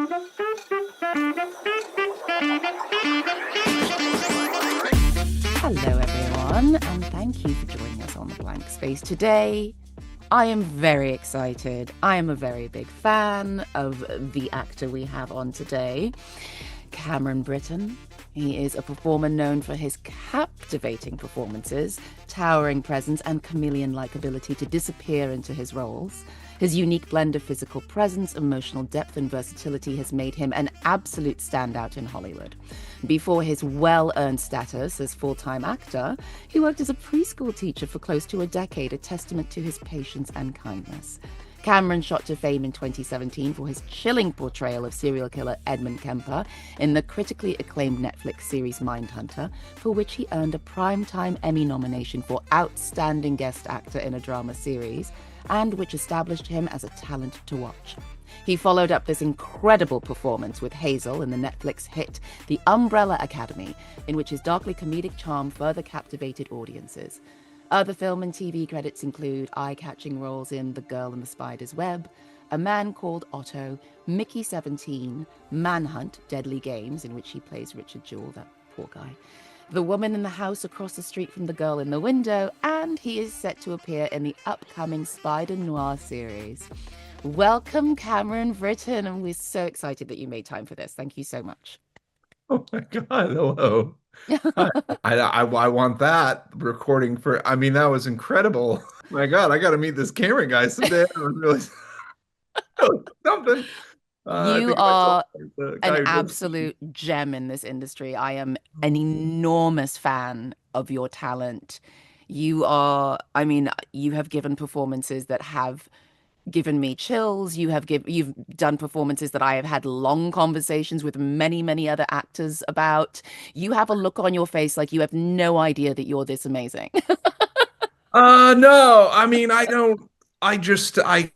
Hello, everyone, and thank you for joining us on The Blank Space today. I am very excited. I am a very big fan of the actor we have on today, Cameron Britton. He is a performer known for his captivating performances, towering presence, and chameleon-like ability to disappear into his roles. His unique blend of physical presence, emotional depth, and versatility has made him an absolute standout in Hollywood. Before his well-earned status as full-time actor, he worked as a preschool teacher for close to a decade, a testament to his patience and kindness. Cameron shot to fame in 2017 for his chilling portrayal of serial killer Edmund Kemper in the critically acclaimed Netflix series Mindhunter, for which he earned a Primetime Emmy nomination for Outstanding Guest Actor in a Drama Series, and which established him as a talent to watch. He followed up this incredible performance with Hazel in the Netflix hit The Umbrella Academy, in which his darkly comedic charm further captivated audiences. Other film and TV credits include eye-catching roles in The Girl in the Spider's Web, A Man Called Otto, Mickey 17, Manhunt, Deadly Games, in which he plays Richard Jewell, that poor guy, The Woman in the House Across the Street from the Girl in the Window, and he is set to appear in the upcoming Spider Noir series. Welcome, Cameron Britton, and we're so excited that you made time for this. Thank you so much. Oh my God, hello. I want that recording for, I mean, that was incredible. My God, I got to meet this Cameron guy someday. I was really something. I You think of myself are as the an guy who does. absolute gem in this industry. I am an enormous fan of your talent. You have given performances that have given me chills. You've done performances that I have had long conversations with many other actors about. You have a look on your face like you have no idea that you're this amazing. No, I mean, I don't, I just, I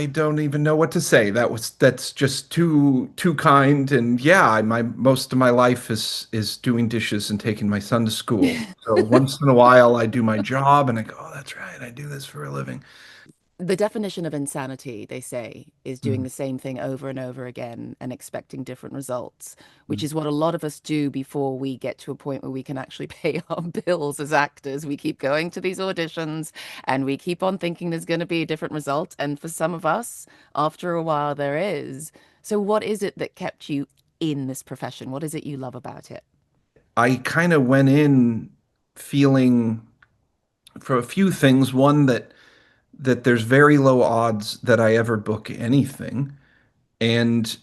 don't even know what to say. That's just too kind. And yeah, my most of my life is doing dishes and taking my son to school. So once in a while I do my job and I go, oh, that's right. I do this for a living. The definition of insanity, they say, is doing Mm, the same thing over and over again and expecting different results, which mm. is what a lot of us do before we get to a point where we can actually pay our bills as actors. We keep going to these auditions and we keep on thinking there's going to be a different result. And for some of us, after a while, there is. So, what is it that kept you in this profession? What is it you love about it? I kind of went in feeling for a few things. One, that there's very low odds that I ever book anything. And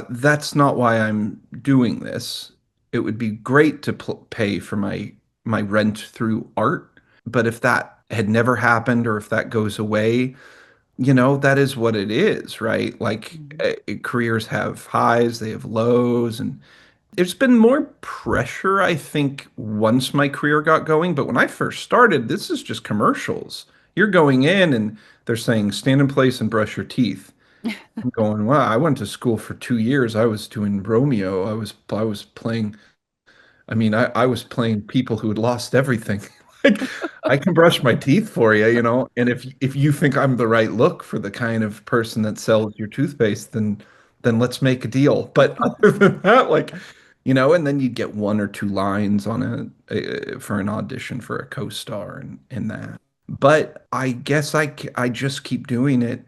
that's not why I'm doing this. It would be great to pay for my rent through art, but if that had never happened or if that goes away, that is what it is, right? Like Mhm. careers have highs, they have lows, and there's been more pressure, I think, once my career got going. But when I first started, this is just commercials. You're going in and they're saying stand in place and brush your teeth. I'm going, wow, I went to school for 2 years. I was doing Romeo. I was playing, I mean, I was playing people who had lost everything. Like, I can brush my teeth for you, and if you think I'm the right look for the kind of person that sells your toothpaste, then let's make a deal. But other than that, like, and then you'd get one or two lines on for an audition for a co-star and that. But I guess I just keep doing it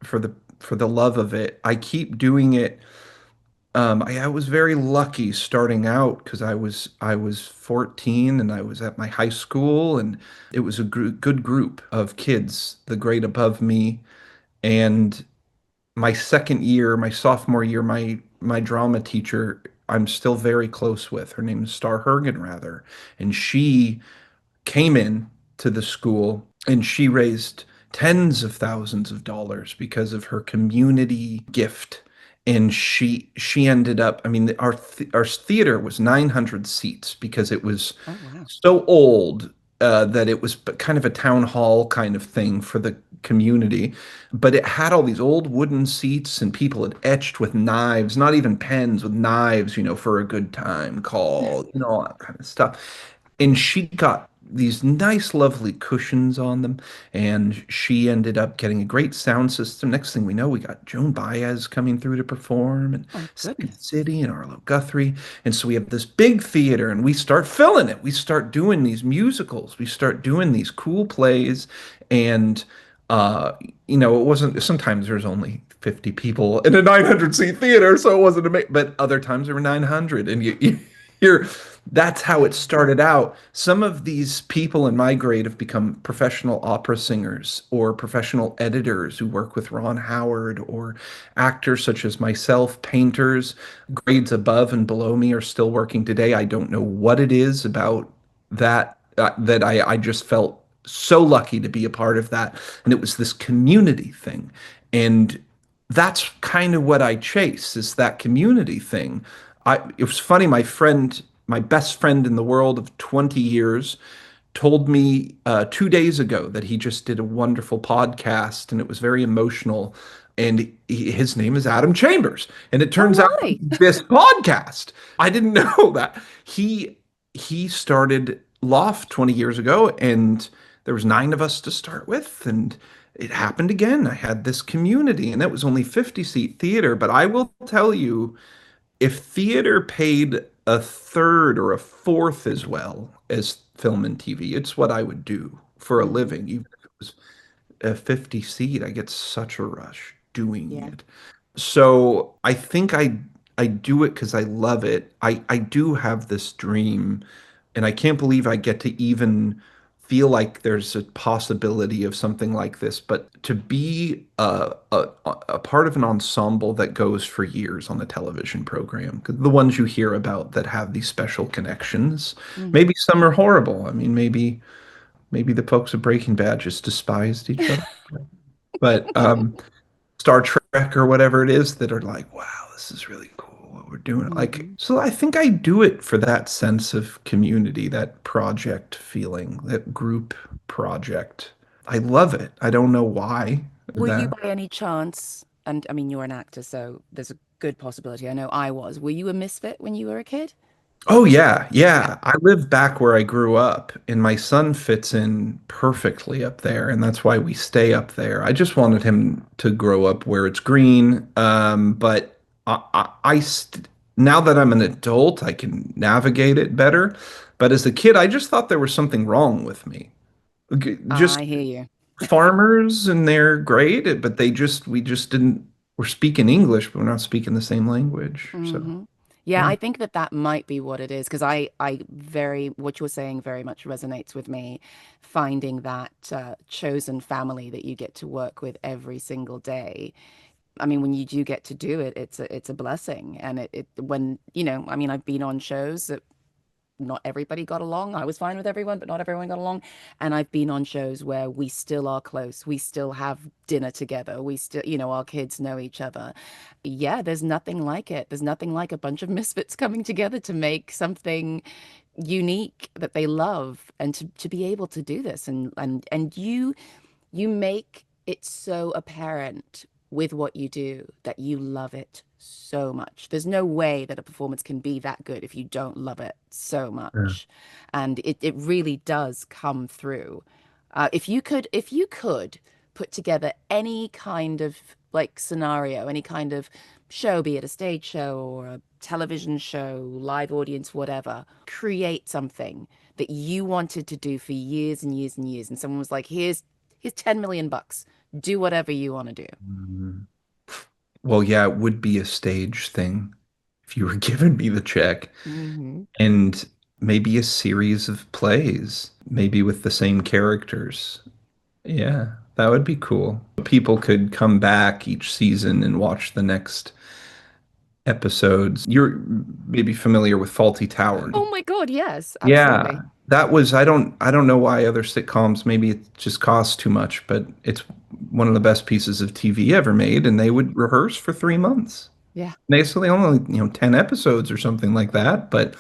for the love of it. I keep doing it. I was very lucky starting out because I was 14 and I was at my high school and it was a good group of kids, the grade above me. And my second year, my sophomore year, my drama teacher, I'm still very close with. Her name is Star Hergenrather, and she came in to the school and she raised tens of thousands of dollars because of her community gift. And she ended up, I mean, our theater was 900 seats because it was Oh, wow. so old that it was kind of a town hall kind of thing for the community. But it had all these old wooden seats and people had etched with knives, not even pens, with knives, for a good time call, all that kind of stuff. And she got these nice, lovely cushions on them. And she ended up getting a great sound system. Next thing we know, we got Joan Baez coming through to perform, and Oh, Second goodness. City and Arlo Guthrie. And so we have this big theater, and we start filling it. We start doing these musicals. We start doing these cool plays. And, uh, it wasn't, sometimes there's only 50 people in a 900 seat theater, so it wasn't amazing. But other times there were 900, and you're that's how it started out. Some of these people in my grade have become professional opera singers or professional editors who work with Ron Howard, or actors such as myself, painters. Grades above and below me are still working today. I don't know what it is about that I just felt so lucky to be a part of that. And it was this community thing. And that's kind of what I chase, is that community thing. It was funny, my best friend in the world of 20 years told me 2 days ago that he just did a wonderful podcast, and it was very emotional. And his name is Adam Chambers. And it Oh, turns out right. this podcast, I didn't know that. He started Loft 20 years ago, and there was nine of us to start with. And it happened again. I had this community, and it was only 50-seat theater. But I will tell you, if theater paid a third or a fourth as well as film and TV, it's what I would do for a Hmm. living. Even if it was a 50 seat, I get such a rush doing Yeah. it. So I think I do it because I love it. I do have this dream, and I can't believe I get to even feel like there's a possibility of something like this. But to be a part of an ensemble that goes for years on a television program, 'cause the ones you hear about that have these special connections, Hmm. maybe some are horrible. I mean, maybe the folks of Breaking Bad just despised each other. But Star Trek or whatever it is, that are like, wow, this is really cool what we're doing. Like, Hmm. so I think I do it for that sense of community, that project feeling, that group project. I love it. I don't know why Were you that. by any chance, and I mean, you're an actor, so there's a good possibility. I know I was. Were you a misfit when you were a kid? Oh yeah, Yeah. yeah. I live back where I grew up, and my son fits in perfectly up there, and that's why we stay up there. I just wanted him to grow up where it's green. But now that I'm an adult, I can navigate it better. But as a kid, I just thought there was something wrong with me. Just I hear you. farmers, and they're great, but we just didn't. We're speaking English, but we're not speaking the same language. So Hmm. Yeah, yeah. I think that that might be what it is because what you're saying very much resonates with me. Finding that chosen family that you get to work with every single day. I mean, when you do get to do it, it's a blessing. And it when, I mean, I've been on shows that not everybody got along. I was fine with everyone, but not everyone got along. And I've been on shows where we still are close. We still have dinner together. We still, our kids know each other. Yeah, there's nothing like it. There's nothing like a bunch of misfits coming together to make something unique that they love and to be able to do this. And you make it so apparent with what you do that you love it so much. There's no way that a performance can be that good if you don't love it so Yeah. much. And it really does come through. If you could put together any kind of like scenario, any kind of show, be it a stage show or a television show, live audience, whatever, create something that you wanted to do for years and years and years. And someone was like, here's 10 million bucks. Do whatever you want to do. Mm. Well, yeah, it would be a stage thing if you were giving me the check, Hmm. and maybe a series of plays, maybe with the same characters. Yeah, that would be cool. People could come back each season and watch the next episodes. You're maybe familiar with Faulty Towers. Oh my God, yes, Yeah, absolutely. I don't know why other sitcoms, maybe it just costs too much, but it's one of the best pieces of TV ever made, and they would rehearse for 3 months. Yeah. They only 10 episodes or something like that, but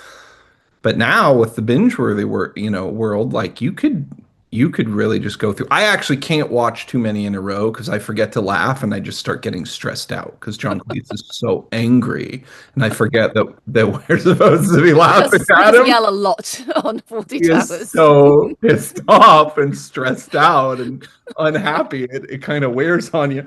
now with the binge worthy world, like, you could. you could really just go through. I actually can't watch too many in a row because I forget to laugh and I just start getting stressed out because John Cleese is so angry and I forget that we're supposed to be He laughing does he at does him. yell a lot on Faulty He is Towers. so pissed off and stressed out and unhappy. It kind of wears on you.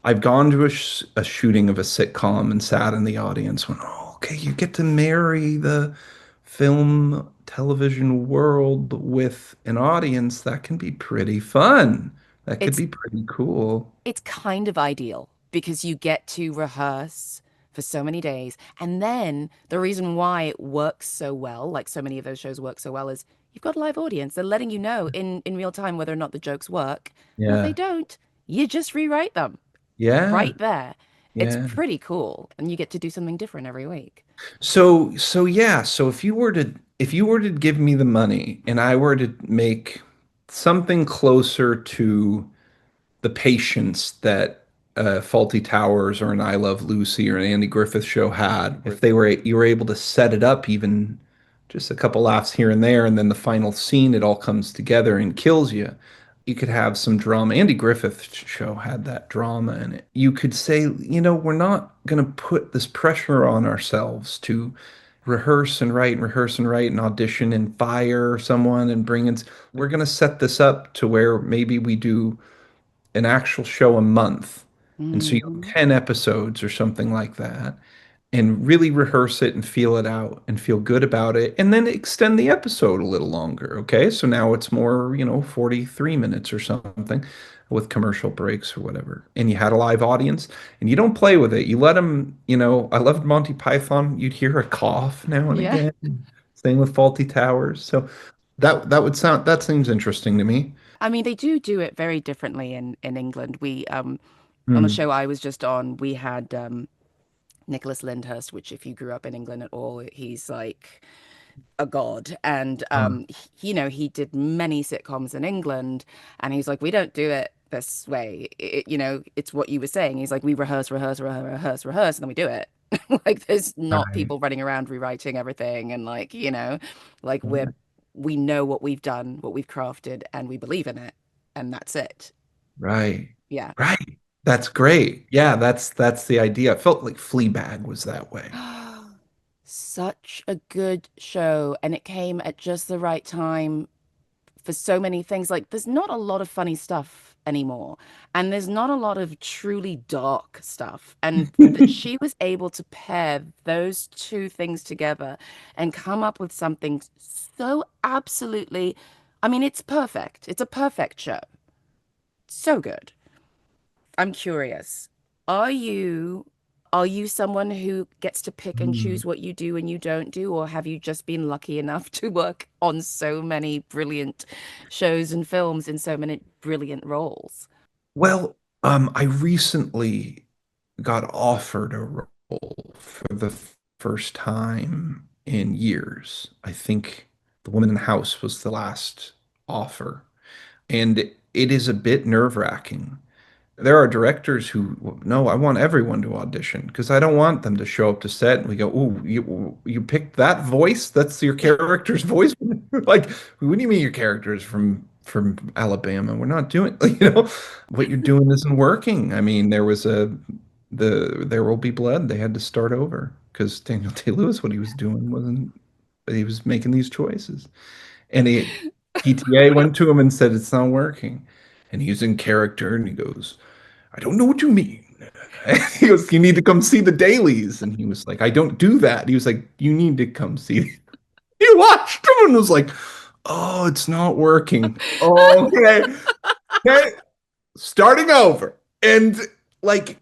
I've gone to a shooting of a sitcom and sat in the audience when, oh, okay, you get to marry the film television world with an audience. That can be pretty fun. That could It's be pretty cool. it's kind of ideal because you get to rehearse for so many days. And then the reason why it works so well, like so many of those shows work so well, is you've got a live audience. They're letting you know in real time whether or not the jokes work. And if they Yeah. don't, you just rewrite them Yeah. right there. It's Yeah. pretty cool. And you get to do something different every week. So yeah, so if you were to give me the money and I were to make something closer to the patience that Faulty Towers or an I Love Lucy or an Andy Griffith Show had, if you were able to set it up even just a couple laughs here and there, and then the final scene, it all comes together and kills you. You could have some drama. Andy Griffith Show had that drama in it. You could say, we're not going to put this pressure on ourselves to rehearse and write and audition and fire someone and bring in. We're going to set this up to where maybe we do an actual show a month. And so you have Hmm. 10 episodes or something like that, and really rehearse it and feel it out and feel good about it. And then extend the episode a little longer. Okay. So now it's more, 43 minutes or something with commercial breaks or whatever. And you had a live audience and you don't play with it. You let them, I loved Monty Python. You'd hear a cough now and Yeah. again. Same with Faulty Towers. So that seems interesting to me. I mean, they do it very differently in England. We on the Hmm. show I was just on, we had Nicholas Lyndhurst, which if you grew up in England at all, he's like a god. And he did many sitcoms in England, and he's like, we don't do it this way. It's what you were saying. He's like, we rehearse, and then we do it. Like there's not Right. people running around rewriting everything, and like we know what we've done, what we've crafted, and we believe in it, and that's it. Right. Yeah. Right. That's great. Yeah, that's the idea. I felt like Fleabag was that way. Such a good show, and it came at just the right time for so many things. Like, there's not a lot of funny stuff anymore, and there's not a lot of truly dark stuff. And that she was able to pair those two things together and come up with something so absolutely, I mean, it's perfect. It's a perfect show. So good. I'm curious. Are you are you someone who gets to pick and Hmm. choose what you do and you don't do, or have you just been lucky enough to work on so many brilliant shows and films in so many brilliant roles? Well, I recently got offered a role for the first time in years. I think The Woman in the House was the last offer, and it is a bit nerve-wracking. There are directors who, no, I want everyone to audition because I don't want them to show up to set and we go, "Oh, you picked that voice? That's your character's voice?" Like, what do you mean your character is from Alabama? We're not doing, what you're doing isn't working. I mean, There Will Be Blood. They had to start over because Daniel Day-Lewis, what he was doing wasn't, he was making these choices. And PTA went to him and said, "It's not working." And he's in character and he goes, "I don't know what you mean." He goes, "You need to come see the dailies." And he was like, "I don't do that." He was like, "You need to come see." He watched him and was like, "Oh, it's not working. Okay. Okay. Starting over." And like,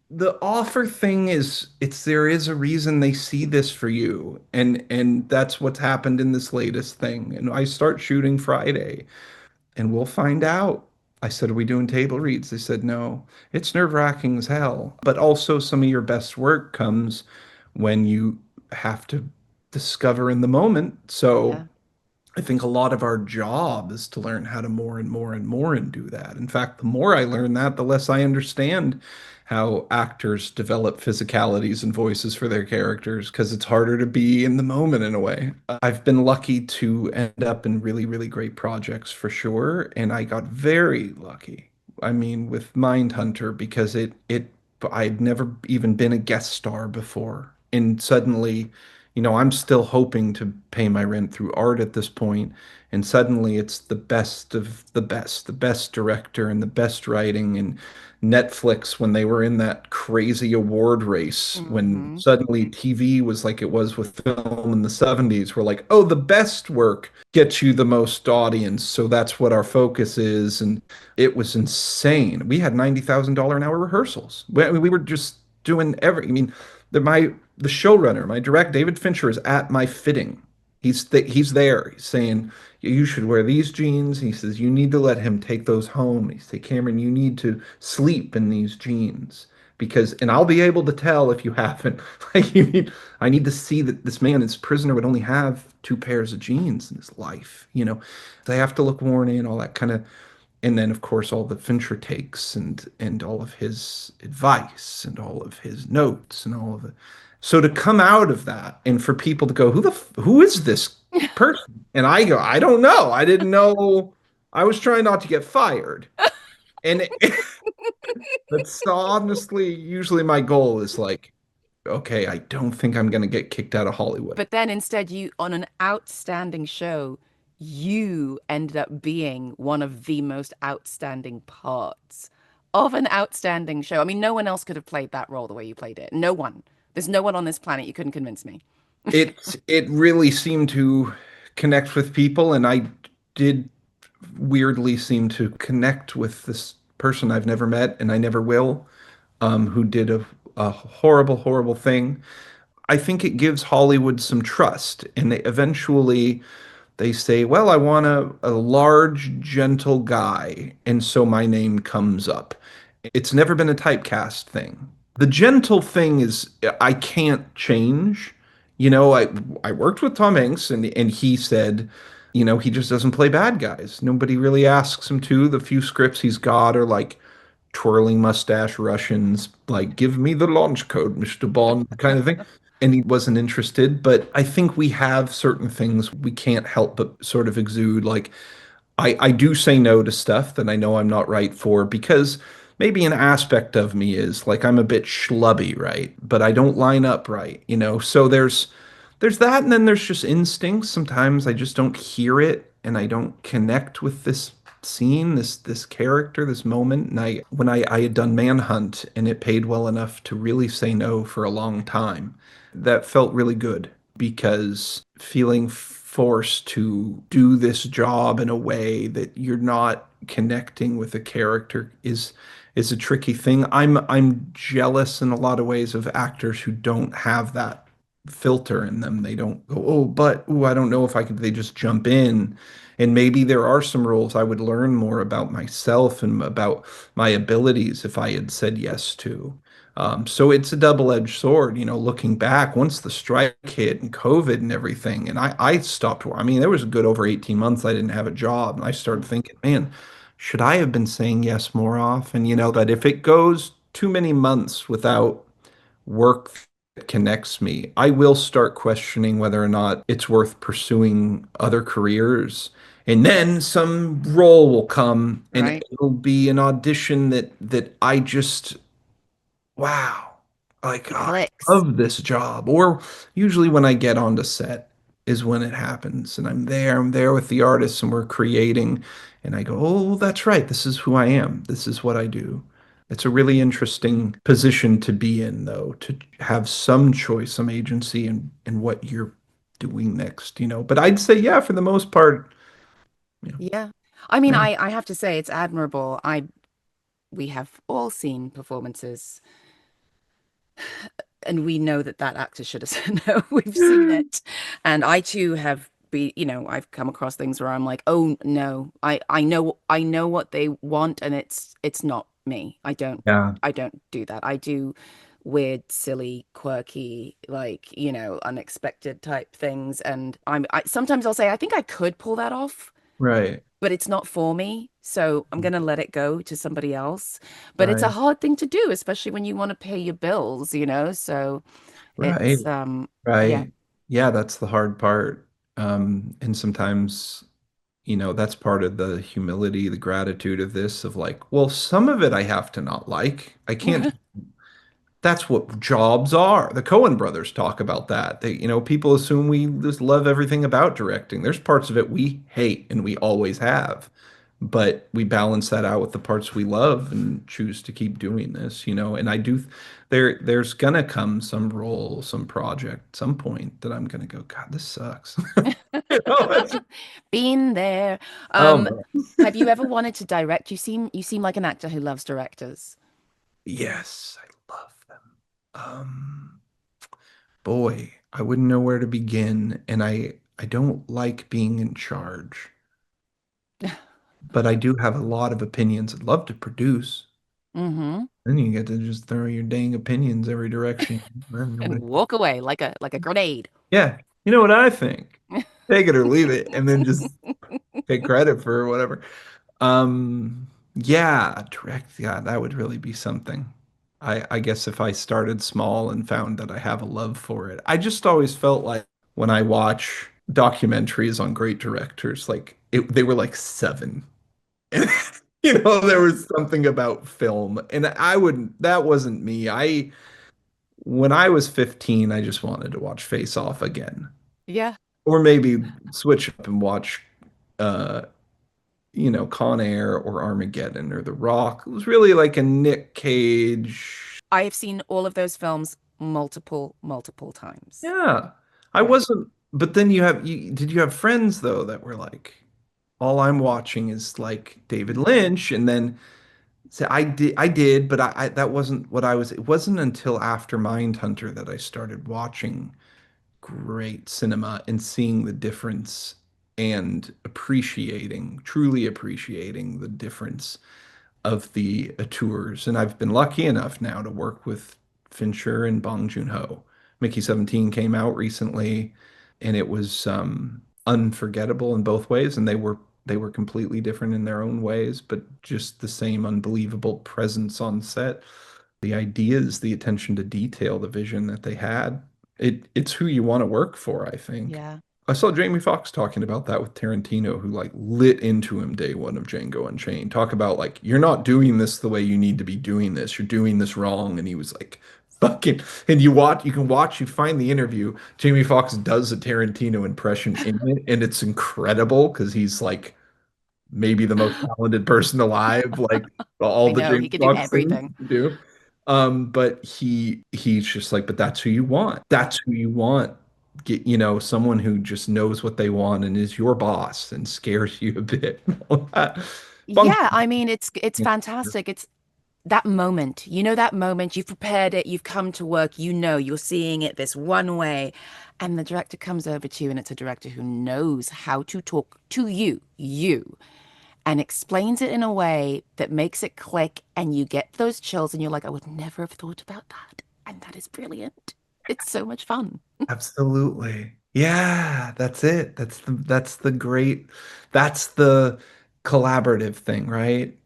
the offer thing is, there is a reason they see this for you. And that's what's happened in this latest thing. And I start shooting Friday and we'll find out. I said, "Are we doing table reads?" They said, "No." It's nerve-wracking as hell. But also, some of your best work comes when you have to discover in the moment. So Yeah. I think a lot of our job is to learn how to more and more and more and do that. In fact, the more I learn that, the less I understand how actors develop physicalities and voices for their characters because it's harder to be in the moment in a way. I've been lucky to end up in really, really great projects for sure, and I got very lucky. I mean, with Mindhunter because it I'd never even been a guest star before, and suddenly, I'm still hoping to pay my rent through art at this point, and suddenly it's the best of the best director and the best writing and Netflix when they were in that crazy award race when Hmm. suddenly TV was like it was with film in the 70s. We're like, oh, the best work gets you the most audience, so that's what our focus is. And it was insane. We had $90,000 an hour rehearsals. We were just doing every. I mean, the showrunner, my direct David Fincher is at my fitting. He's there. He's saying you should wear these jeans. He says you need to let him take those home. He say, Cameron, you need to sleep in these jeans because, and I'll be able to tell if you haven't. Like I need to see that this man, this prisoner, would only have two pairs of jeans in his life. They have to look worn in, all that kind of, and then of course all the Fincher takes and all of his advice and all of his notes and all of it. So to come out of that and for people to go, who is this person? And I go, I don't know. I didn't know. I was trying not to get fired. And that's honestly usually my goal is like, okay, I don't think I'm gonna get kicked out of Hollywood. But then instead, you, on an outstanding show, you ended up being one of the most outstanding parts of an outstanding show. I mean, no one else could have played that role the way you played it. No one. There's no one on this planet you couldn't convince me. It really seemed to connect with people, and I did weirdly seem to connect with this person I've never met and I never will, who did a horrible, horrible thing. I think it gives Hollywood some trust, and they say, well, I want a large, gentle guy, and so my name comes up. It's never been a typecast thing. The gentle thing is I can't change. I worked with Tom Hanks and he said, he just doesn't play bad guys. Nobody really asks him to. The few scripts he's got are like twirling mustache Russians, like give me the launch code, Mr. Bond kind of thing. And he wasn't interested, but I think we have certain things we can't help but sort of exude. Like I do say no to stuff that I know I'm not right for because maybe an aspect of me is like I'm a bit schlubby, right? But I don't line up right. So there's that, and then there's just instincts. Sometimes I just don't hear it and I don't connect with this scene, this character, this moment. And I had done Manhunt and it paid well enough to really say no for a long time, that felt really good because feeling forced to do this job in a way that you're not connecting with a character is a tricky thing. I'm jealous in a lot of ways of actors who don't have that filter in them. They don't go, oh, but I don't know if I could. They just jump in. And maybe there are some roles I would learn more about myself and about my abilities if I had said yes to. So it's a double-edged sword, looking back, once the strike hit and COVID and everything, and I stopped. I mean, there was a good over 18 months I didn't have a job, and I started thinking, man, should I have been saying yes more often? But if it goes too many months without work that connects me, I will start questioning whether or not it's worth pursuing other careers. And then some role will come and Right? it'll be an audition that I just wow, like It oh, I clicks. love this job. Or usually when I get onto set is when it happens, and I'm there with the artists, and we're creating, and I go, oh, that's right, this is who I am, this is what I do. It's a really interesting position to be in, though, to have some choice, some agency in what you're doing next. But I'd say, yeah, for the most part, yeah, Yeah. I mean, yeah, I have to say it's admirable. We have all seen performances and we know that that actor should have said no. We've seen it. And I too have I've come across things where I'm like, oh no, I know what they want and it's not me. yeah, I don't do that. I do weird, silly, quirky, like, unexpected type things. And I sometimes I'll say, I think I could pull that off, right. but it's not for me. So I'm going to let it go to somebody else. But it's a Right. hard thing to do, especially when you want to pay your bills, you know? So Right. it's, yeah. Right. Yeah, that's the hard part. And sometimes, that's part of the humility, the gratitude of this, of like, well, some of it I have to not like. I can't. That's what jobs are. The Coen brothers talk about that. People assume we just love everything about directing. There's parts of it we hate and we always have, but we balance that out with the parts we love and choose to keep doing this. And I do, there's gonna come some role, some project, some point that I'm gonna go, God, this sucks. You know, it's- Been there. Um, um, have you ever wanted to direct? You seem like an actor who loves directors. yes, I love them. Boy, I wouldn't know where to begin, and I don't like being in charge, but I do have a lot of opinions I'd love to produce. Mm-hmm. Then you get to just throw your dang opinions every direction. Then And nobody- walk away like a grenade. Yeah, you know what I think. Take it or leave it, and then just take credit for whatever. Yeah, direct. Yeah, that would really be something. I guess if I started small and found that I have a love for it. I just always felt like when I watch documentaries on great directors, like they were like seven. And there Yeah. was something about film, and I wouldn't, that wasn't me. When I was 15, I just wanted to watch Face Off again. Yeah. Or maybe switch up and watch uh Con Air or Armageddon or The Rock. It was really like a Nick Cage. I have seen all of those films multiple times. Yeah. I Yeah. wasn't, but then did you have friends though that were like, all I'm watching is like David Lynch, and then so I did, but that wasn't what I was. It wasn't until after Mindhunter that I started watching great cinema and seeing the difference and truly appreciating the difference of the auteurs. And I've been lucky enough now to work with Fincher and Bong Joon-ho. Mickey 17 came out recently, and it was unforgettable in both ways. And they were completely different in their own ways, but just the same unbelievable presence on set. The ideas, the attention to detail, the vision that they had. It's who you want to work for, I think. Yeah. I saw Jamie Foxx talking about that with Tarantino, who like lit into him day one of Django Unchained. Talk about like, you're not doing this the way you need to be doing this. You're doing this wrong. And he was like, fucking, and you find the interview. Jamie Foxx does a Tarantino impression in it, and it's incredible because he's like maybe the most talented person alive, like all I the know he Jamie can do Foxx things everything. to do. But he's just like, but that's who you want. That's who you want. Get, someone who just knows what they want and is your boss and scares you a bit. All that. Bung- Yeah, I mean it's fantastic. It's that moment. You know that moment, you've prepared it, you've come to work, you know you're seeing it this one way, and the director comes over to you and it's a director who knows how to talk to you, and explains it in a way that makes it click and you get those chills and you're like, I would never have thought about that. And that is brilliant. It's so much fun. Absolutely. Yeah, that's it. That's the collaborative thing, right?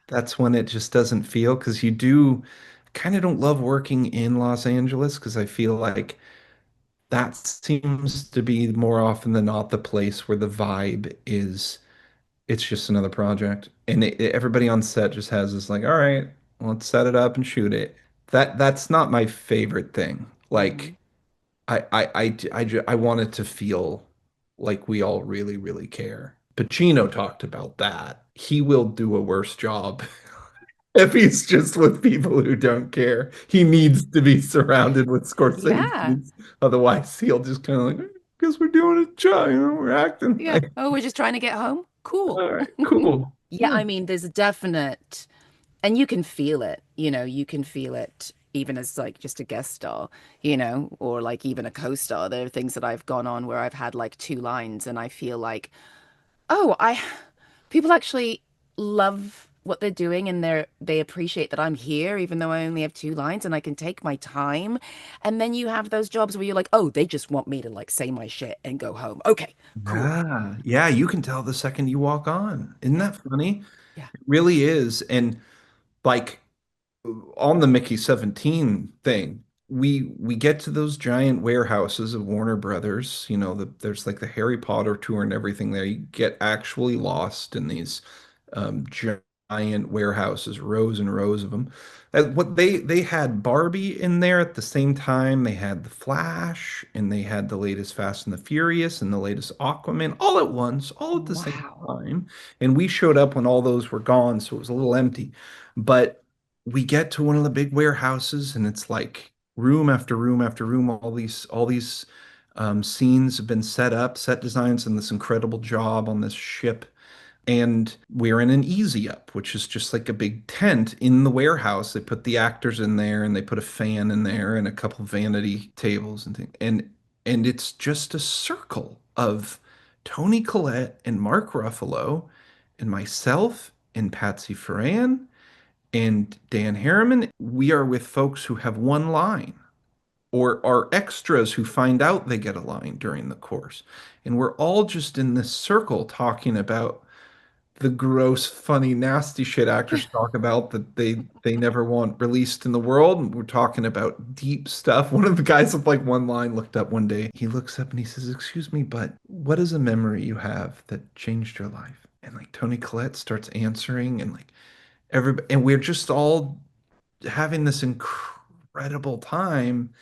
That's when it just doesn't feel, because you do kind of don't love working in Los Angeles, because I feel like that seems to be more often than not the place where the vibe is, it's just another project. And everybody on set just has this like, all right, let's set it up and shoot it. That's not my favorite thing. Hmm. Like I want it to feel like we all really, really care. Pacino talked about that. He will do a worse job if he's just with people who don't care. He needs to be surrounded with Yeah. Scorsese's. Otherwise, he'll just kind of like, guess we're doing a job, we're acting. Yeah. Like, Oh, we're just trying to get home. Cool. all right, cool. Yeah, Yeah, I mean, there's a definite, and you can feel it, you can feel it even as like just a guest star, or like even a co-star. There are things that I've gone on where I've had like two lines and I feel like, oh, people actually love. what they're doing, and they appreciate that I'm here even though I only have two lines and I can take my time. And then you have those jobs where you're like, oh, they just want me to like say my shit and go home. Okay, cool. Yeah, yeah, you can tell the second you walk on. Isn't Yeah, that funny? yeah. It really is. And like on the Mickey 17 thing, we get to those giant warehouses of Warner Brothers, there's like the Harry Potter tour and everything there. You get actually lost in these giant warehouses, rows and rows of them. What they had Barbie in there at the same time. They had the Flash and they had the latest Fast and the Furious and the latest Aquaman all at once, all at the same Wow. time. And we showed up when all those were gone, so it was a little empty. But we get to one of the big warehouses and it's like room after room after room. All these scenes have been set up, set designs, and this incredible job on this ship. And we're in an easy up, which is just like a big tent in the warehouse. They put the actors in there and they put a fan in there and a couple vanity tables and things. And it's just a circle of Tony Collette and Mark Ruffalo and myself and Patsy Ferran and Dan Harriman. We are with folks who have one line or are extras who find out they get a line during the course. And we're all just in this circle talking about the gross, funny, nasty shit actors talk about that they never want released in the world. And we're talking about deep stuff. One of the guys with like one line looked up one day. He looks up and he says, "Excuse me, but what is a memory you have that changed your life?" And like Tony Collette starts answering and like everybody, and we're just all having this incredible time.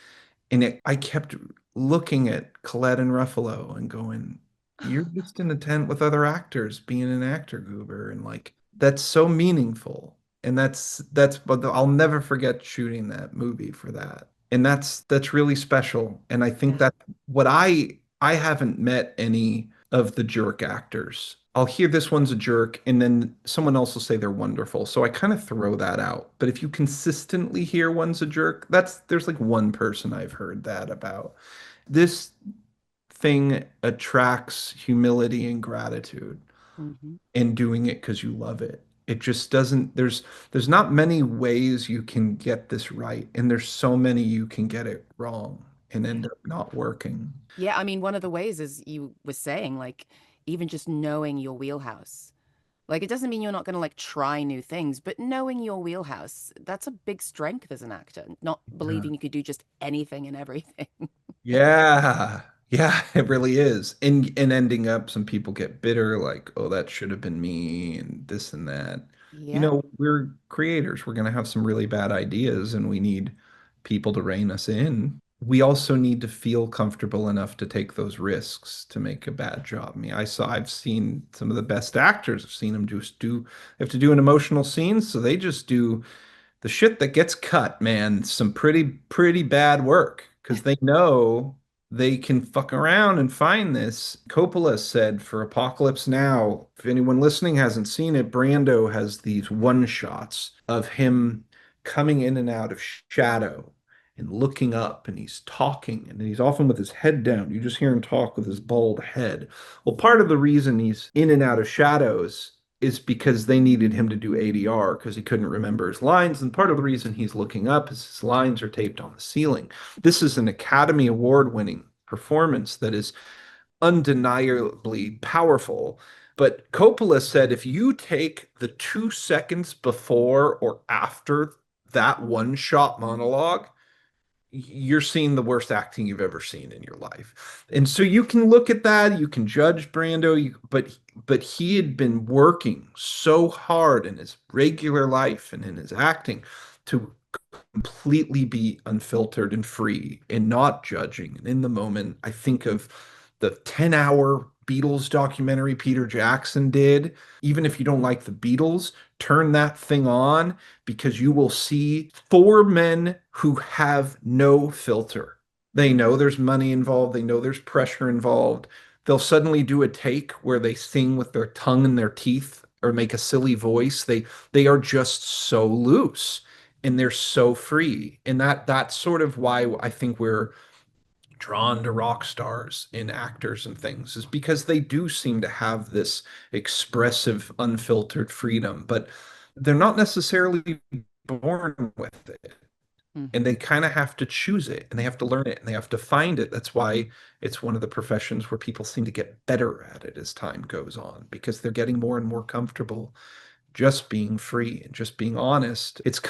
And I kept looking at Colette and Ruffalo and going, "You're just in a tent with other actors being an actor goober." And like, that's so meaningful. And but I'll never forget shooting that movie for that. And that's really special. And I think Yeah. that what I haven't met any of the jerk actors. I'll hear this one's a jerk, and then someone else will say they're wonderful. So I kind of throw that out. But if you consistently hear one's a jerk, there's like one person I've heard that about. This thing attracts humility and gratitude Hmm. and doing it because you love it. It just doesn't, there's not many ways you can get this right, and there's so many you can get it wrong and Yeah. end up not working. Yeah, I mean, one of the ways is you were saying, like, even just knowing your wheelhouse. Like, it doesn't mean you're not going to like try new things, but knowing your wheelhouse, that's a big strength as an actor, not Yeah. believing you could do just anything and everything. Yeah. Yeah, it really is. And ending up some people get bitter like, "Oh, that should have been me," and this and that. Yep. We're creators. We're going to have some really bad ideas and we need people to rein us in. We also need to feel comfortable enough to take those risks to make a bad job. I mean, I've seen some of the best actors. I've seen them just they have to do an emotional scene, so they just do the shit that gets cut, man, some pretty bad work because they know they can fuck around and find this. Coppola said for Apocalypse Now, if anyone listening hasn't seen it, Brando has these one shots of him coming in and out of shadow and looking up, and he's talking and he's often with his head down. You just hear him talk with his bald head. Well, part of the reason he's in and out of shadows is because they needed him to do ADR because he couldn't remember his lines. And part of the reason he's looking up is his lines are taped on the ceiling. This is an Academy Award winning performance that is undeniably powerful. But Coppola said if you take the 2 seconds before or after that one shot monologue, you're seeing the worst acting you've ever seen in your life. And so you can look at that, you can judge Brando, but he had been working so hard in his regular life and in his acting to completely be unfiltered and free and not judging. And in the moment, I think of the 10-hour Beatles documentary Peter Jackson did. Even if you don't like the Beatles, turn that thing on because you will see four men who have no filter. They know there's money involved, they know there's pressure involved. They'll suddenly do a take where they sing with their tongue in their teeth or make a silly voice. They are just so loose and they're so free. And that's sort of why I think we're drawn to rock stars in actors and things is because they do seem to have this expressive, unfiltered freedom. But they're not necessarily born with it. And Hmm. they kind of have to choose it and they have to learn it and they have to find it. That's why it's one of the professions where people seem to get better at it as time goes on because they're getting more and more comfortable just being free and just being honest. It's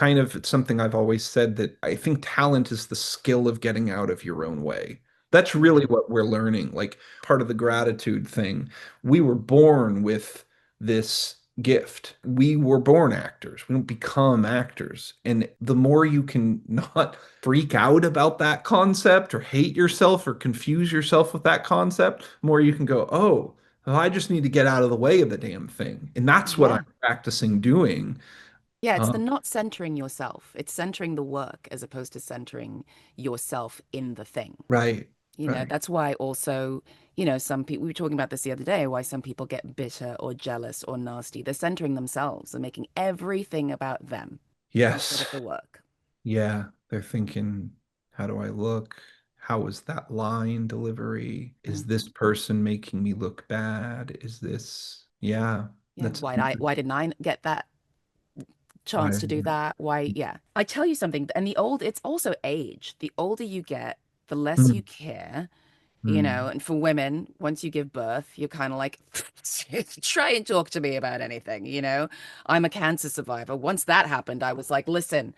something I've always said that I think talent is the skill of getting out of your own way. That's really what we're learning. Like part of the gratitude thing, we were born with this gift. We were born actors. We don't become actors. And the more you can not freak out about that concept or hate yourself or confuse yourself with that concept, the more you can go, oh, well, I just need to get out of the way of the damn thing. And that's what I'm Yeah. practicing doing. Yeah, it's Uh, the not centering yourself. It's centering the work as opposed to centering yourself in the thing. right, You know, right. that's why also, some people, we were talking about this the other day, why some people get bitter or jealous or nasty. They're centering themselves and making everything about them instead Yes. of the work. Yeah. They're thinking, how do I look? How was that line delivery? Is this Hmm. person making me look bad? Is this, yeah, Yeah, that's why didn't I get that why. chance to do that? Why, yeah. I tell you something, and it's also age. The older you get, the less you Mm, care. mm. And for women, once you give birth, you're kind of like, try and talk to me about anything. I'm a cancer survivor. Once that happened, I was like, listen,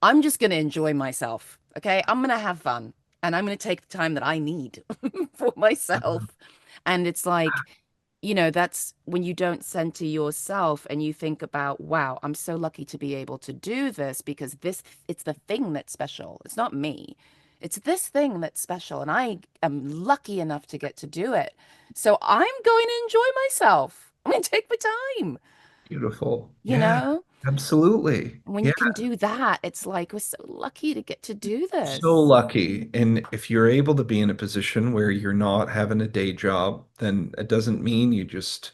I'm just going to enjoy myself. Okay. I'm going to have fun and I'm going to take the time that I need for myself. And it's like, that's when you don't center yourself and you think about, wow, I'm so lucky to be able to do this because it's the thing that's special. It's not me. It's this thing that's special. And I am lucky enough to get to do it. So I'm going to enjoy myself. I'm going to take my time, Beautiful. you Yeah, know? absolutely. When Yeah. you can do that, it's like we're so lucky to get to do So this. lucky. And if you're able to be in a position where you're not having a day job, then it doesn't mean you just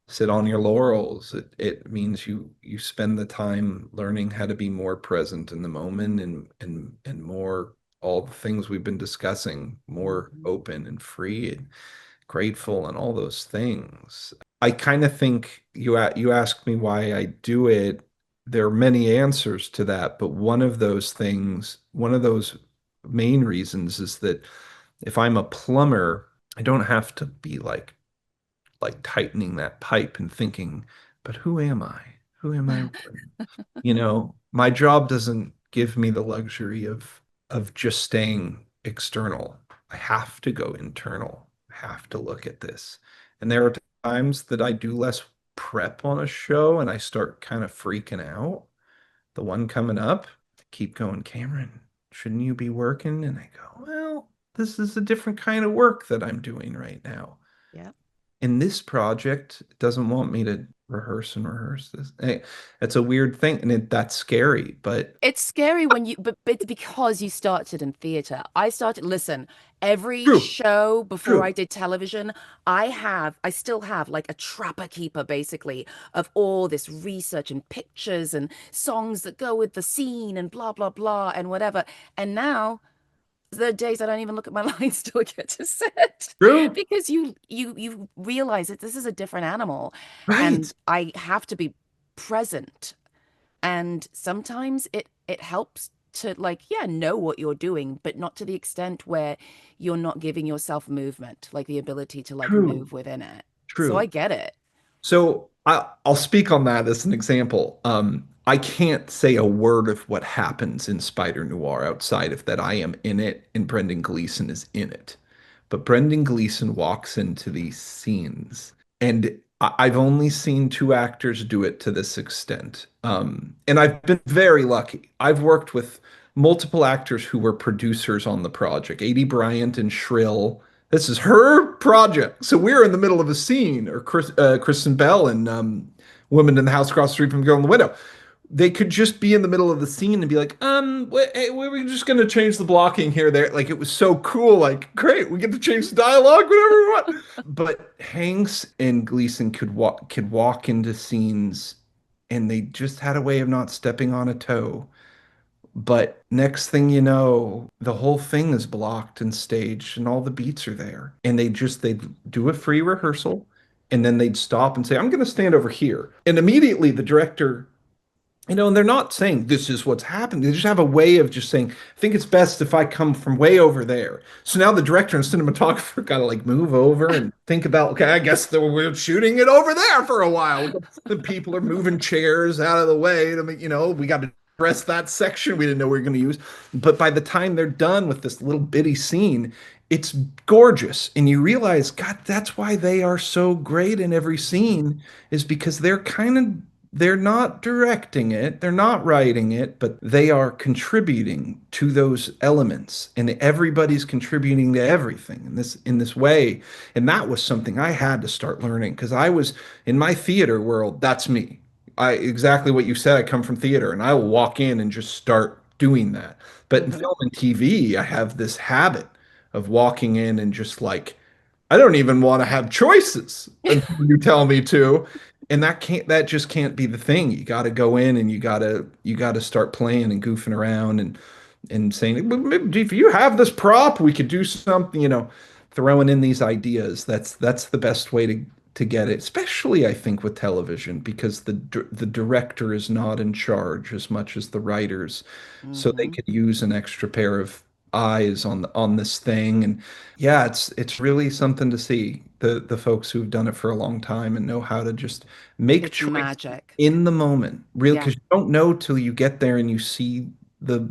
sit on your laurels. It means you spend the time learning how to be more present in the moment and more all the things we've been discussing, more Mhm. open and free and grateful and all those things. I kind of think you asked me why I do it. There are many answers to that, but one of those main reasons is that if I'm a plumber, I don't have to be like tightening that pipe and thinking, but who am I? Who am I? My job doesn't give me the luxury of just staying external. I have to go internal. I have to look at this. And there are times that I do less prep on a show and I start kind of freaking out. The one coming up, I keep going, Cameron, shouldn't you be working? And I go, well, this is a different kind of work that I'm doing right now. Yeah. And this project doesn't want me to rehearse and rehearse this. It's a weird thing, and that's scary, but It's scary when but because you started in theater. Listen, every true, show before I true, did television, I still have like a trapper keeper basically of all this research and pictures and songs that go with the scene and blah, blah, blah and whatever. And now there are days I don't even look at my lines till I get to set true, because you realize that this is a different animal right, and I have to be present and sometimes it helps to like, yeah, know what you're doing, but not to the extent where you're not giving yourself movement, like the ability to like true, move within it. So I true. get it. So I'll speak on that as an example. I can't say a word of what happens in Spider Noir outside of that I am in it and Brendan Gleeson is in it. But Brendan Gleeson walks into these scenes, and I've only seen two actors do it to this extent. And I've been very lucky. I've worked with multiple actors who were producers on the project. Adie Bryant and Shrill, this is her project. So we're in the middle of a scene, or Kristen Bell and Woman in the House Across the Street from Girl in the Window. They could just be in the middle of the scene and be like, hey, we're just gonna change the blocking here, there. Like it was so cool. Like, great, we get to change the dialogue, whatever we want. But Hanks and Gleason could walk into scenes, and they just had a way of not stepping on a toe. But next thing you know, the whole thing is blocked and staged and all the beats are there. And they'd do a free rehearsal and then they'd stop and say, I'm going to stand over here. And immediately the director And they're not saying this is what's happening. They just have a way of just saying, I think it's best if I come from way over there. So now the director and cinematographer got to like move over and think about, okay, I guess we're shooting it over there for a while. The people are moving chairs out of the way to make, we got to dress that section we didn't know we were going to use. But by the time they're done with this little bitty scene, it's gorgeous. And you realize, God, that's why they are so great in every scene, is because they're not directing it, they're not writing it, but they are contributing to those elements, and everybody's contributing to everything in this way. And that was something I had to start learning because I was in my theater world. That's me. I exactly what you said. I come from theater, and I will walk in and just start doing that. But in Hmm. film and TV, I have this habit of walking in and just like I don't even want to have choices until you tell me to. And that just can't be the thing. You got to go in and you got to start playing and goofing around and saying, "Well, maybe if you have this prop, we could do something, throwing in these ideas. That's the best way to get it, especially I think with television because the director is not in charge as much as the writers. So they Hmm. could use an extra pair of eyes on this thing. And yeah, it's really something to see the folks who've done it for a long time and know how to just make It's choices magic. in the moment. Real, Yeah. because you don't know till you get there and you the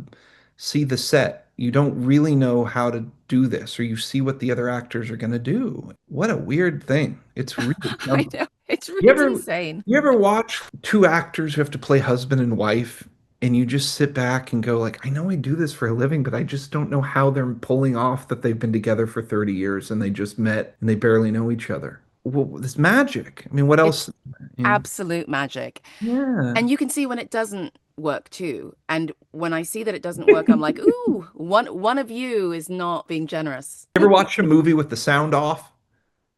see the set. You don't really know how to do this, or you see what the other actors are going to do. What a weird thing. It's really I something. know. You It's ever insane. you ever watch two actors who have to play husband and wife, and you just sit back and go like, I know I do this for a living, but I just don't know how they're pulling off that they've been together for 30 years and they just met and they barely know each other. Well, it's magic. I mean, what It's else? You know? absolute magic. Yeah. And you can see when it doesn't work too. And when I see that it doesn't work, I'm like, ooh, one of you is not being generous. Ever watch a movie with the sound off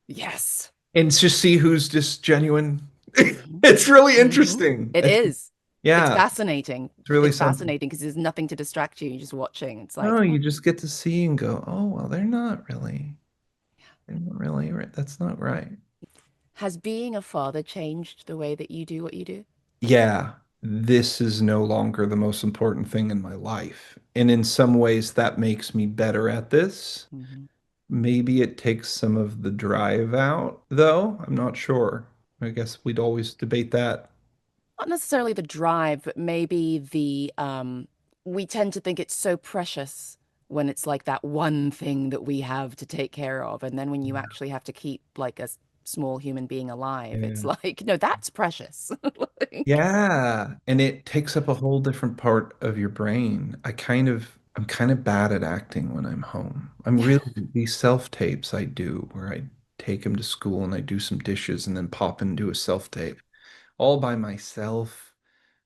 Yes. and just see who's just genuine? Hmm. It's really Hmm. interesting. It is. It's Yeah, fascinating. it's really It's something. fascinating because there's nothing to distract you. You're just watching. It's No, like, you just get to see and go, oh, well, they're not really right. That's not right. has being a father changed the way that you do what you do? Yeah, this is no longer the most important thing in my life. And in some ways, that makes me better at this. Hmm. Maybe it takes some of the drive out, though. I'm not sure. I guess we'd always debate that. Not necessarily the drive, but maybe we tend to think it's so precious when it's like that one thing that we have to take care of. And then when you actually have to keep like small human being alive, it's Yeah. like, no, that's precious. Like, Yeah, and it takes up a whole different part of your brain. I'm kind of bad at acting when I'm home. I'm really these self tapes I do where I take him to school and I do some dishes and then pop and do a self tape all by myself.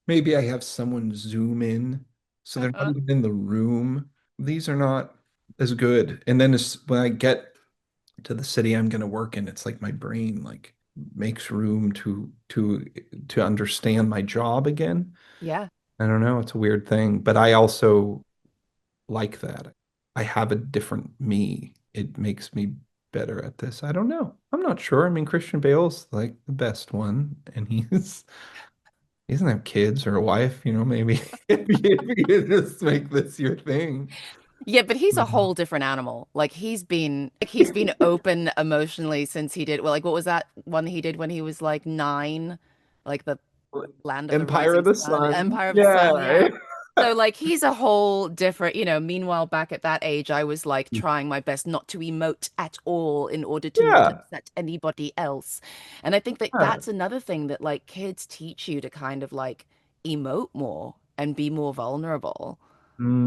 Maybe I have someone zoom in so they're not even in the room. These are not as good. And then when I get to the city I'm going to work in, it's like my brain like makes room to understand my job again. yeah. I don't know, it's a weird thing, but I also like that. I have a different me. It makes me better at this. I don't know. I'm not sure. I mean, Christian Bale's like the best one, and he doesn't have kids or a wife, maybe if you just make this your thing. Yeah, but he's a whole different animal. Like he's been open emotionally since he did well, like what was that one he did when he was like 9? Like the Land of the Empire of Rising the Sun, Sun. Empire of the Sun, yeah. Yeah. So like he's a whole different, meanwhile back at that age I was like trying my best not to emote at all in order to not Yeah. upset anybody else. And I think that Yeah. that's another thing that like kids teach you to kind of like emote more and be more vulnerable,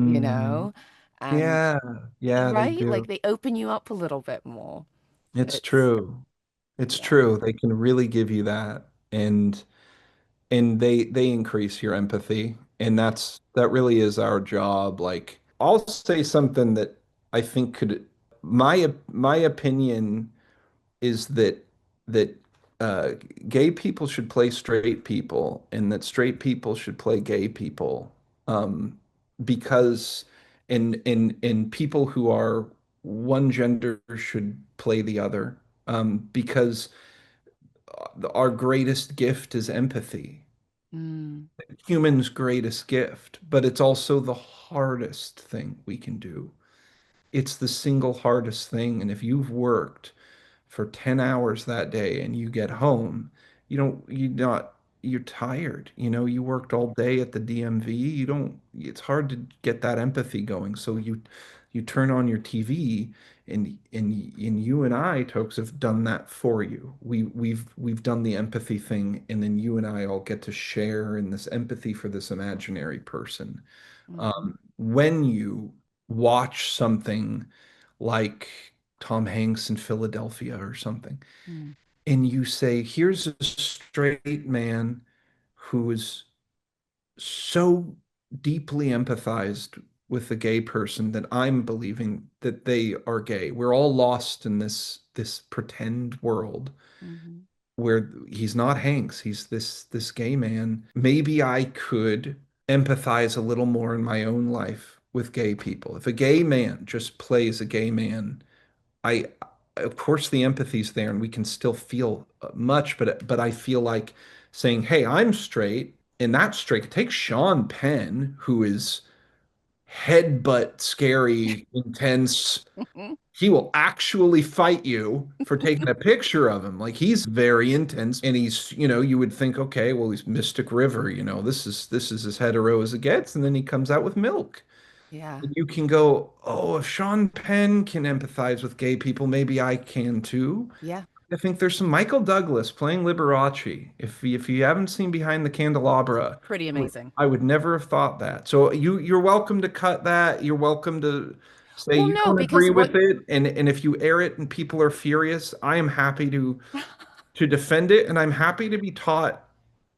you Mm, know? And yeah. Yeah, they right? do. Like they open you up a little bit more. It's It's true. It's yeah. true. They can really give you that. And they increase your empathy. And that really is our job. Like I'll say something that I think my opinion is that uh, gay people should play straight people, and that straight people should play gay people, because and people who are one gender should play the other, because our greatest gift is empathy. Mm, Human's greatest gift, but it's also the hardest thing we can do. It's the single hardest thing. And if you've worked for 10 hours that day and you get home, you're tired. You worked all day at the DMV. It's hard to get that empathy going. So you turn on your TV and you and I, Tokes, have done that for you. We've done the empathy thing, and then you and I all get to share in this empathy for this imaginary person. mhm, When you watch something like Tom Hanks in Philadelphia or something, mm, and you say, here's a straight man who is so deeply empathized with the gay person that I'm believing that they are gay. We're all lost in this pretend world mhm, where he's not Hanks, he's this gay man. Maybe I could empathize a little more in my own life with gay people. If a gay man just plays a gay man, I of course the empathy's there and we can still feel much, but I feel like saying, "Hey, I'm straight." And that's straight. Take Sean Penn, who is headbutt scary, intense. mhm. He will actually fight you for taking a picture of him. Like he's very intense and you would think, okay, well, he's Mystic River, this is as hetero as it gets, and then he comes out with milk. Yeah, And you can go, oh, if Sean Penn can empathize with gay people, maybe I can too. yeah, I think there's some Michael Douglas playing Liberace. If you haven't seen Behind the Candelabra, pretty I would, amazing. I would never have thought that. So you're welcome to cut that. You're welcome to say Well, you no, don't agree because what with it. And if you air it and people are furious, I am happy to defend it, and I'm happy to be taught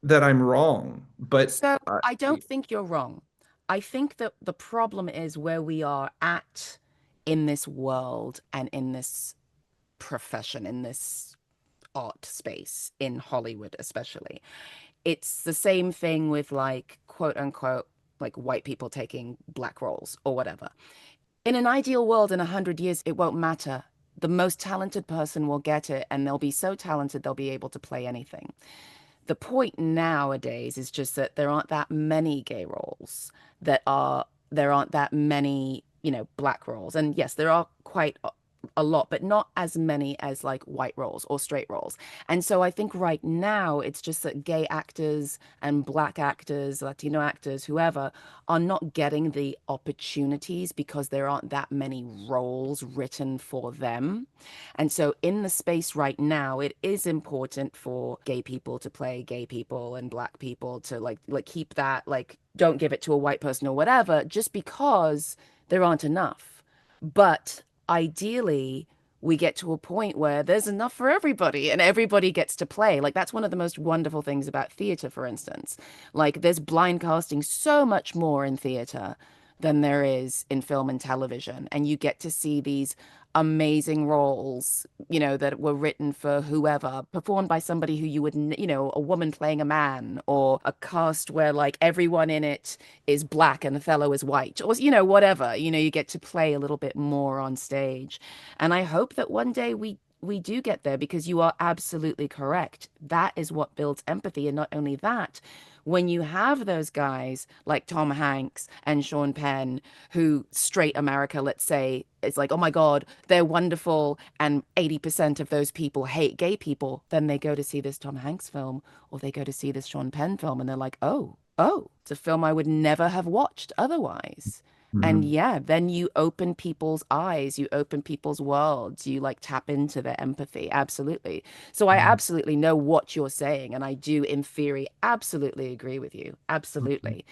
that I'm wrong. But so I don't think you're wrong. I think that the problem is where we are at in this world and in this profession, in this art space, in Hollywood especially. It's the same thing with like quote unquote like white people taking black roles or whatever. In an ideal world, in 100 years, it won't matter. The most talented person will get it, and they'll be so talented they'll be able to play anything. The point nowadays is just that there aren't that many gay roles that are there aren't that many, black roles. And yes, there are quite a lot, but not as many as like white roles or straight roles. And so I think right now it's just that gay actors and black actors, Latino actors, whoever, are not getting the opportunities because there aren't that many roles written for them. And so in the space right now, it is important for gay people to play gay people and black people to like keep that, like don't give it to a white person or whatever, just because there aren't enough. But ideally, we get to a point where there's enough for everybody and everybody gets to play. Like that's one of the most wonderful things about theater, for instance. Like there's blind casting so much more in theater than there is in film and television. And you get to see these amazing roles, that were written for whoever, performed by somebody who you would, a woman playing a man, or a cast where like everyone in it is black and Othello is white, or, whatever. You get to play a little bit more on stage. And I hope that one day we do get there because you are absolutely correct. That is what builds empathy. And not only that, when you have those guys like Tom Hanks and Sean Penn, who straight America, let's say, it's like, oh my God, they're wonderful. And 80% of those people hate gay people. Then they go to see this Tom Hanks film or they go to see this Sean Penn film and they're like, oh, it's a film I would never have watched otherwise. And Mhm. yeah, then you open people's eyes, you open people's worlds, you like tap into their empathy. Absolutely. So I absolutely know what you're saying. And I do, in theory, absolutely agree with you. Mhm. Absolutely.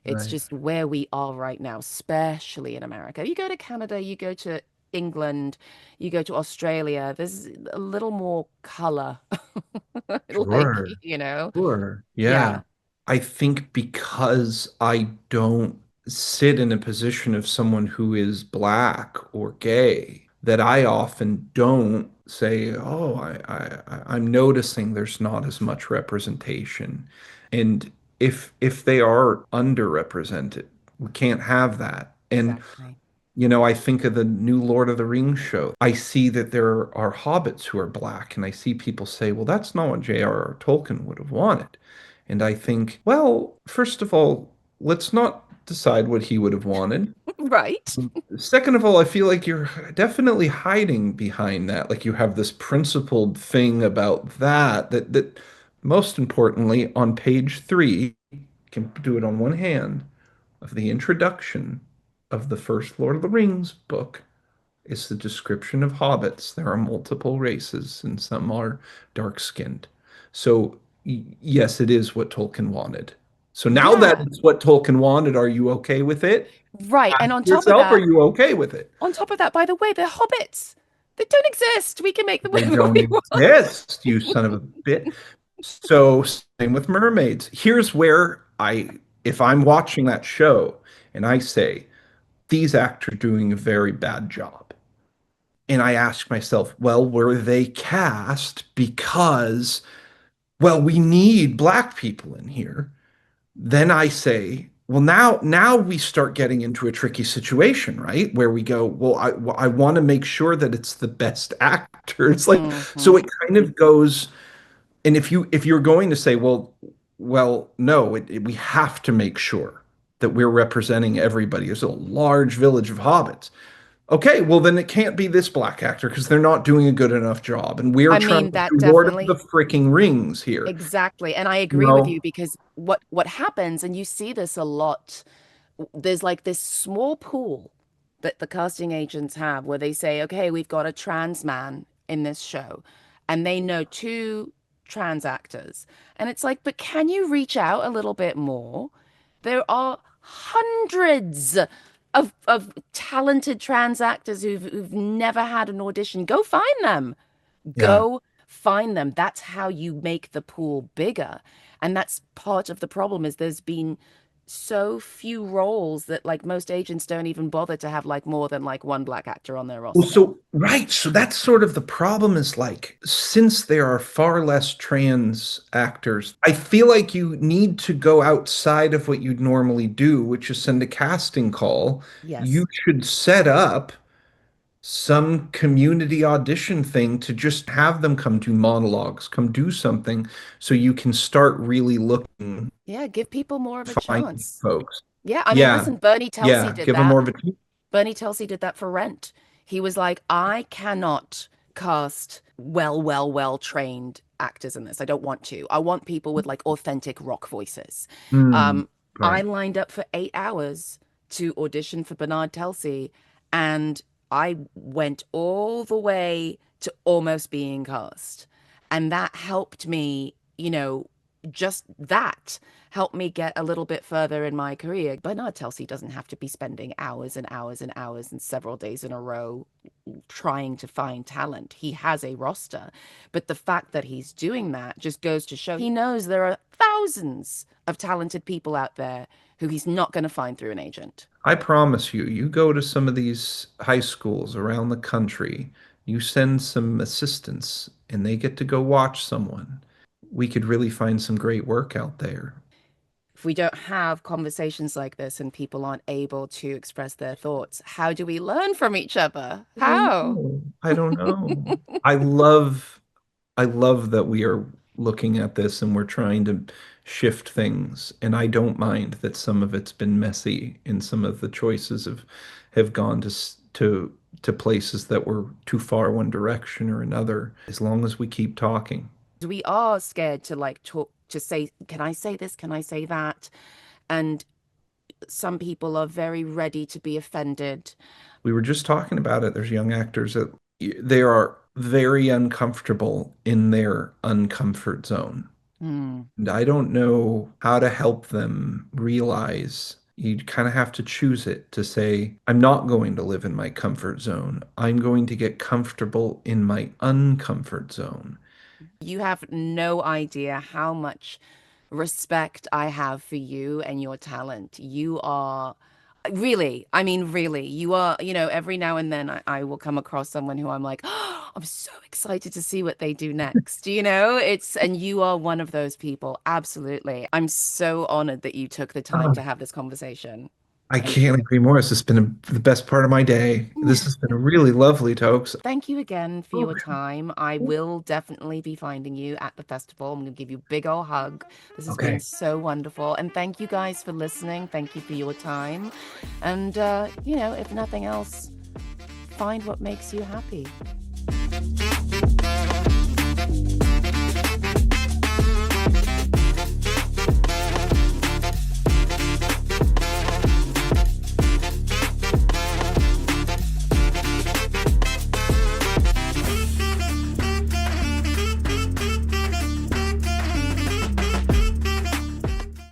It's Right. just where we are right now, especially in America. You go to Canada, you go to England, you go to Australia, there's a little more color. Like, Sure. Sure. Yeah. yeah, I think because I don't sit in a position of someone who is black or gay, that I often don't say, oh, I'm noticing there's not as much representation. And if they are underrepresented, we can't have that. And exactly. I think of the new Lord of the Rings show. I see that there are hobbits who are black, and I see people say, well, that's not what J.R.R. Tolkien would have wanted. And I think, well, first of all, let's not decide what he would have wanted. Right. Second of all, I feel like you're definitely hiding behind that. Like you have this principled thing about that most importantly, on page 3, you can do it on one hand, of the introduction of the first Lord of the Rings book is the description of hobbits. There are multiple races, and some are dark-skinned. So, yes, it is what Tolkien wanted. So now that Yeah. it's what Tolkien wanted, are you okay with it? Right. Ask And on top of yourself, are that, you okay with it? by the way, they're hobbits. They don't exist. We can make them They whatever don't we want. exist, you son of a bit. So, same with mermaids. Here's where if I'm watching that show and I say, these actors are doing a very bad job. And I ask myself, well, were they cast because, well, we need black people in here? Then I say, well, now we start getting into a tricky situation, right? Where we go, well, I want to make sure that it's the best actor. It's like, so Hmm. it kind of goes, and if you're going to say, well, no, we have to make sure that we're representing everybody. There's a large village of hobbits. Okay, well then it can't be this black actor because they're not doing a good enough job, and we're I trying mean, to that do Lord of the definitely. freaking Rings here. Exactly. And I You agree with know? you because what happens, and you see this a lot, there's like this small pool that the casting agents have where they say, okay, we've got a trans man in this show, and they know two trans actors. And it's like, but can you reach out a little bit more? There are hundreds of talented trans actors who've never had an audition. Go find them. Yeah. Go find them. That's how you make the pool bigger. And that's part of the problem is there's been so few roles that like most agents don't even bother to have like more than like one black actor on their Well, roster. so right, so that's sort of the problem is like since there are far less trans actors, I feel like you need to go outside of what you'd normally do, which is send a casting call. You Yes. should set up some community audition thing to just have them come do monologues, come do something so you can start really looking, Yeah, give people more of a finding chance. folks. Yeah, I mean, Yeah. listen, Bernie Telsey Yeah. did Give them that. more of a Bernie Telsey did that for Rent. He was like, I cannot cast well trained actors in this. I don't want to. I want people with like authentic rock voices. Hmm. Um, I Right. lined up for 8 hours to audition for Bernard Telsey, and I went all the way to almost being cast. And that helped me, just that helped me get a little bit further in my career. Bernard Telsey doesn't have to be spending hours and hours and hours and several days in a row trying to find talent. He has a roster. But the fact that he's doing that just goes to show he knows there are thousands of talented people out there who he's not going to find through an agent. I promise you, you go to some of these high schools around the country, you send some assistants, and they get to go watch someone. We could really find some great work out there. If we don't have conversations like this and people aren't able to express their thoughts, how do we learn from each other? I don't How? know. I don't know. I love I love that we are looking at this and we're trying to shift things. And I don't mind that some of it's been messy and some of the choices have gone to places that were too far one direction or another, as long as we keep talking. We are scared to like talk to say, can I say this? Can I say that? And some people are very ready to be offended. We were just talking about it. There's young actors that they are very uncomfortable in their uncomfort zone. Hmm. And I don't know how to help them realize you kind of have to choose it to say, I'm not going to live in my comfort zone. I'm going to get comfortable in my uncomfort zone. You have no idea how much respect I have for you and your talent. You are really, I mean, really, you are, every now and then I will come across someone who I'm like, oh, I'm so excited to see what they do next. And you are one of those people. Absolutely. I'm so honored that you took the time Oh, to have this conversation. I can't agree more. This has been the best part of my day. This has been really lovely, Tokes. Thank you again for Oh, your time. I will definitely be finding you at the festival. I'm going to give you a big old hug. This has been okay. so wonderful. And thank you guys for listening. Thank you for your time. And, if nothing else, find what makes you happy.